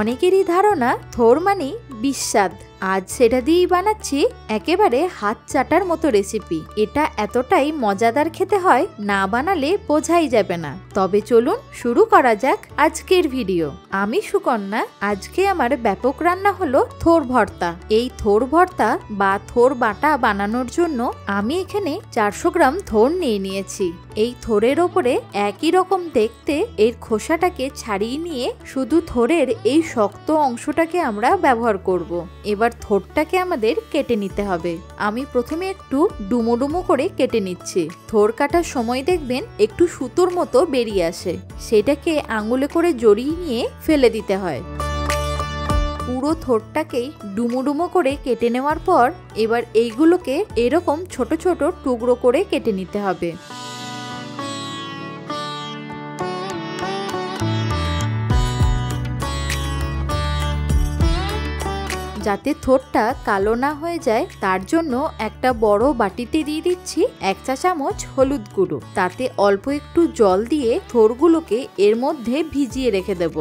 অনেকেরই ধারণা থোর মানেই বিস্বাদ। আজ সেটা দিয়েই বানাচ্ছি একেবারে হাত চাটার মতো রেসিপি। এটা এতটাই মজাদার খেতে হয়, না বানালে বোঝাই যাবে না। তবে চলুন শুরু করা যাক আজকের ভিডিও। আমি সুকন্যা। আজকে আমার ব্যাপক রান্না হলো থোর ভর্তা। এই থোর ভর্তা বা থোর বাটা বানানোর জন্য আমি এখানে 400 গ্রাম থোর নিয়ে নিয়েছি। এই থোরের ওপরে একই রকম দেখতে এর খোসাটাকে ছাড়িয়ে নিয়ে শুধু থোরের এই শক্ত অংশটাকে আমরা ব্যবহার করব। এবার থোরটাকে আমাদের কেটে নিতে হবে। আমি প্রথমে একটু ডুমো ডুমো করে কেটে নিচ্ছি। থোর কাটার সময় দেখবেন একটু সুতোর মতো বেরিয়ে আসে, সেটাকে আঙুলে করে জড়িয়ে নিয়ে ফেলে দিতে হয়। পুরো থোরটাকেই ডুমো ডুমো করে কেটে নেওয়ার পর এবার এইগুলোকে এরকম ছোট ছোট টুকরো করে কেটে নিতে হবে। যাতে থোরটা কালো না হয়ে যায় তার জন্য একটা বড় বাটিতে দিয়ে দিচ্ছি 1 চা চামচ হলুদ গুঁড়ো। তাতে অল্প একটু জল দিয়ে থোরগুলোকে এর মধ্যে ভিজিয়ে রেখে দেব।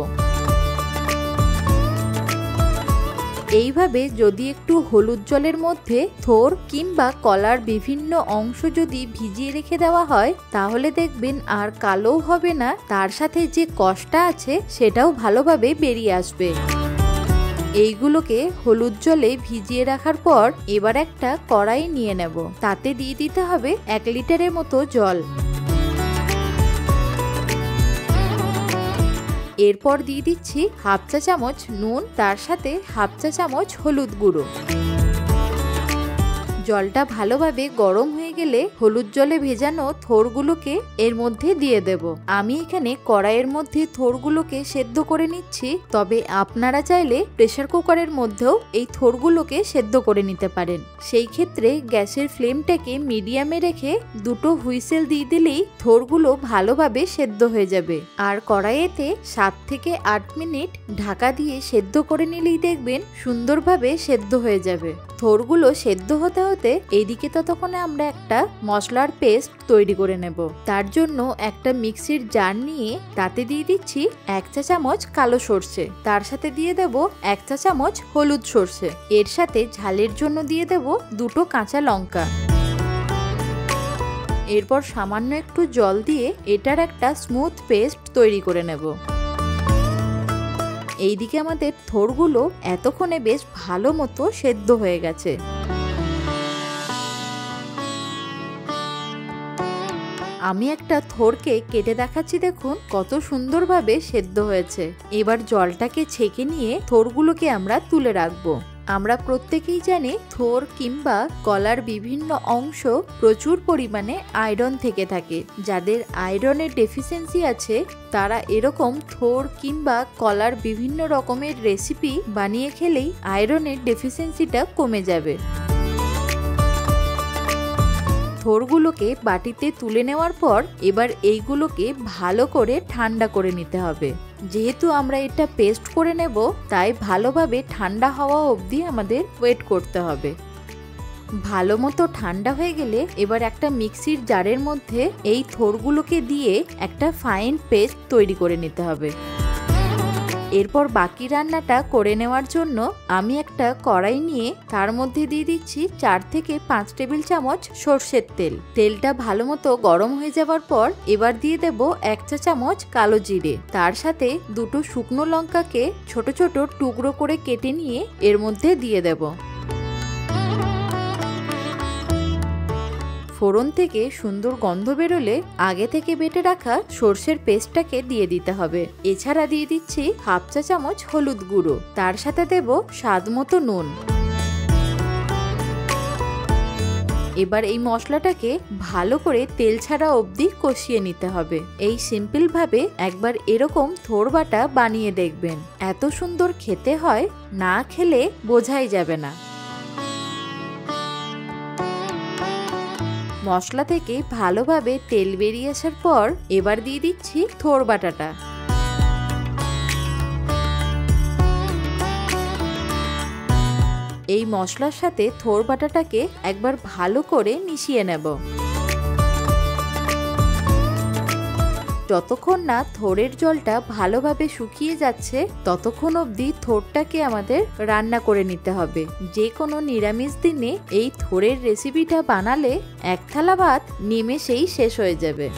এইভাবে যদি একটু হলুদ জলের মধ্যে থোর কিংবা কলার বিভিন্ন অংশ যদি ভিজিয়ে রেখে দেওয়া হয় তাহলে দেখবেন আর কালোও হবে না, তার সাথে যে কষটা আছে সেটাও ভালোভাবে বেরিয়ে আসবে। এইগুলোকে হলুদ জলে ভিজিয়ে রাখার পর এবার একটা কড়াই নিয়ে নেব। তাতে দিয়ে দিতে হবে 1 লিটারের মতো জল। এরপর দিয়ে দিচ্ছি 1/2 চা চামচ নুন, তার সাথে 1/2 চা চামচ হলুদ গুঁড়ো। জলটা ভালোভাবে গরম হয়ে গেলে হলুদ জলে ভেজানো থোরগুলোকে এর মধ্যে দিয়ে দেব। আমি এখানে কড়াইয়ের মধ্যে থোরগুলোকে সেদ্ধ করে নিচ্ছি, তবে আপনারা চাইলে প্রেসার কুকারের মধ্যেও এই থোরগুলোকে সেদ্ধ করে নিতে পারেন। সেই ক্ষেত্রে গ্যাসের ফ্লেমটাকে মিডিয়ামে রেখে 2টো হুইসেল দিয়ে দিলেই থোরগুলো ভালোভাবে সেদ্ধ হয়ে যাবে। আর কড়াইয়েতে 7 থেকে 8 মিনিট ঢাকা দিয়ে সেদ্ধ করে নিলেই দেখবেন সুন্দরভাবে সেদ্ধ হয়ে যাবে। থোরগুলো সেদ্ধ হতে হতে এইদিকে ততক্ষণে আমরা একটা মশলার পেস্ট তৈরি করে নেব। তার জন্য একটা মিক্সির জার নিয়ে তাতে দিয়ে দিচ্ছি 1 চা চামচ কালো সর্ষে, তার সাথে দিয়ে দেব 1 চা চামচ হলুদ সর্ষে, এর সাথে ঝালের জন্য দিয়ে দেব 2টো কাঁচা লঙ্কা। এরপর সামান্য একটু জল দিয়ে এটার একটা স্মুথ পেস্ট তৈরি করে নেব। এইদিকে আমাদের থোরগুলো এতক্ষণে বেশ ভালো মতো সেদ্ধ হয়ে গেছে। আমি একটা থোরকে কেটে দেখাচ্ছি, দেখুন কত সুন্দরভাবে সেদ্ধ হয়েছে। এবার জলটাকে ছেঁকে নিয়ে থোরগুলোকে আমরা তুলে রাখবো। আমরা প্রত্যেকেই জানি থোর কিংবা কলার বিভিন্ন অংশ প্রচুর পরিমাণে আয়রন থেকে থাকে। যাদের আয়রনের ডেফিসিয়েন্সি আছে তারা এরকম থোর কিংবা কলার বিভিন্ন রকমের রেসিপি বানিয়ে খেলেই আয়রনের ডেফিসিয়েন্সিটা কমে যাবে। থোরগুলোকে বাটিতে তুলে নেওয়ার পর এবার এইগুলোকে ভালো করে ঠান্ডা করে নিতে হবে। যেহেতু আমরা এটা পেস্ট করে নেব তাই ভালোভাবে ঠান্ডা হওয়া অবধি আমাদের ওয়েট করতে হবে। ভালো মতো ঠান্ডা হয়ে গেলে এবার একটা মিক্সির জারের মধ্যে এই থোরগুলোকে দিয়ে একটা ফাইন পেস্ট তৈরি করে নিতে হবে। এরপর বাকি রান্নাটা করে নেওয়ার জন্য আমি একটা কড়াই নিয়ে তার মধ্যে দিয়ে দিচ্ছি 4 থেকে 5 টেবিল চামচ সর্ষের তেল। তেলটা ভালো মতো গরম হয়ে যাওয়ার পর এবার দিয়ে দেব 1 চা চামচ কালো জিরে, তার সাথে 2টো শুকনো লঙ্কাকে ছোট ছোট টুকরো করে কেটে নিয়ে এর মধ্যে দিয়ে দেব। ফোড়ন থেকে সুন্দর গন্ধ বেরোলে আগে থেকে বেটে রাখা সর্ষের পেস্টটাকে দিয়ে দিতে হবে। এছাড়া দিয়ে দিচ্ছি 1/2 চা চামচ হলুদ গুঁড়ো, তার সাথে দেব স্বাদ মতো নুন। এবার এই মশলাটাকে ভালো করে তেল ছাড়া অবধি কষিয়ে নিতে হবে। এই সিম্পল ভাবে একবার এরকম থোর বাটা বানিয়ে দেখবেন, এত সুন্দর খেতে হয়, না খেলে বোঝাই যাবে না। মশলা থেকে ভালোভাবে তেল বেরিয়ে আসার পর এবার দিয়ে দিচ্ছি থোর বাটাটা। এই মশলার সাথে থোর বাটাটাকে একবার ভালো করে মিশিয়ে নেব। যতক্ষণ না থোড়ের জলটা ভালোভাবে শুকিয়ে যাচ্ছে ততক্ষণ অবধি থোড়টাকে আমাদের রান্না করে নিতে হবে। যে কোনো নিরামিষ দিনে এই থোড়ের রেসিপিটা বানালে এক থালা ভাত নিমেষেই শেষ হয়ে যাবে।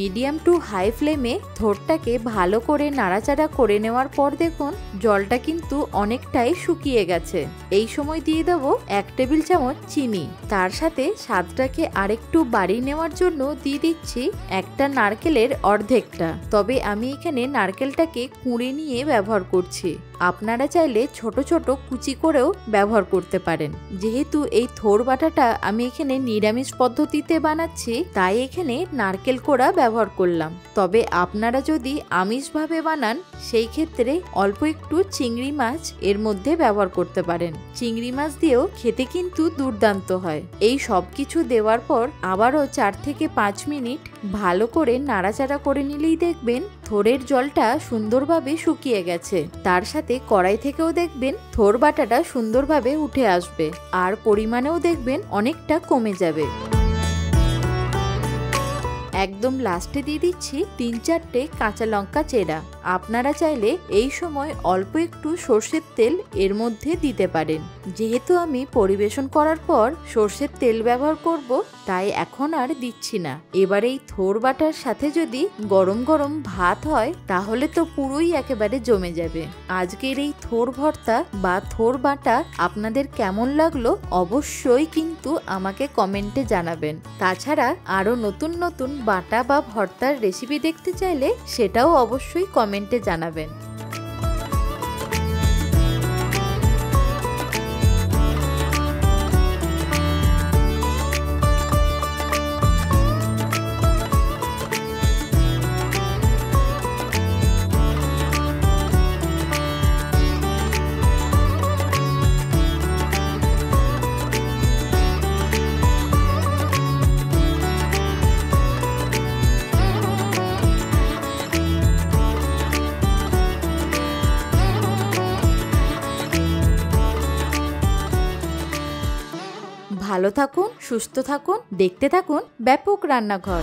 মিডিয়াম টু হাই ফ্লেমে থোড়টাকে ভালো করে নাড়াচাড়া করে নেওয়ার পর দেখুন জলটা কিন্তু অনেকটাই শুকিয়ে গেছে। এই সময় দিয়ে দেবো 1 টেবিল চামচ চিনি। তার সাথে স্বাদটাকে আরেকটু বাড়িয়ে নেওয়ার জন্য দিয়ে দিচ্ছি একটা নারকেলের অর্ধেকটা। তবে আমি এখানে নারকেলটাকে কুঁড়ে নিয়ে ব্যবহার করছি। আপনারা চাইলে ছোট ছোট কুচি করেও ব্যবহার করতে পারেন। যেহেতু এই থোড় বাটাটা আমি এখানে নিরামিষ পদ্ধতিতে বানাচ্ছি তাই এখানে নারকেল কোড়া ব্যবহার করলাম। তবে আপনারা যদি আমিষভাবে বানান সেই ক্ষেত্রে অল্প একটু চিংড়ি মাছ এর মধ্যে ব্যবহার করতে পারেন। চিংড়ি মাছ দিয়েও খেতে কিন্তু দুর্দান্ত হয়। এই সব কিছু দেওয়ার পর আবারও 4 থেকে 5 মিনিট ভালো করে নাড়াচাড়া করে নিলেই দেখবেন থোড়ের জলটা সুন্দরভাবে শুকিয়ে গেছে। তার সাথে কড়াই থেকেও দেখবেন থোড় বাটাটা সুন্দরভাবে উঠে আসবে আর পরিমাণেও দেখবেন অনেকটা কমে যাবে। একদম লাস্টে দিয়ে দিচ্ছি 3-4টে কাঁচা লঙ্কা চেরা। আপনারা চাইলে এই সময় অল্প একটু সর্ষের তেল এর মধ্যে দিতে পারেন। যেহেতু আমি পরিবেশন করার পর সর্ষের তেল ব্যবহার করব তাই এখন আর দিচ্ছি না। এবার এই থোড় বাটার সাথে যদি গরম গরম ভাত হয় তাহলে তো পুরোই একেবারে জমে যাবে। আজকের এই থোড় ভর্তা বা থোড় বাটা আপনাদের কেমন লাগলো অবশ্যই কিন্তু আমাকে কমেন্টে জানাবেন। তাছাড়া আরো নতুন নতুন বাটা বা ভর্তার রেসিপি দেখতে চাইলে সেটাও অবশ্যই কমেন্টে জানাবেন। ভালো থাকুন, সুস্থ থাকুন, দেখতে থাকুন ব্যাপক রান্নাঘর।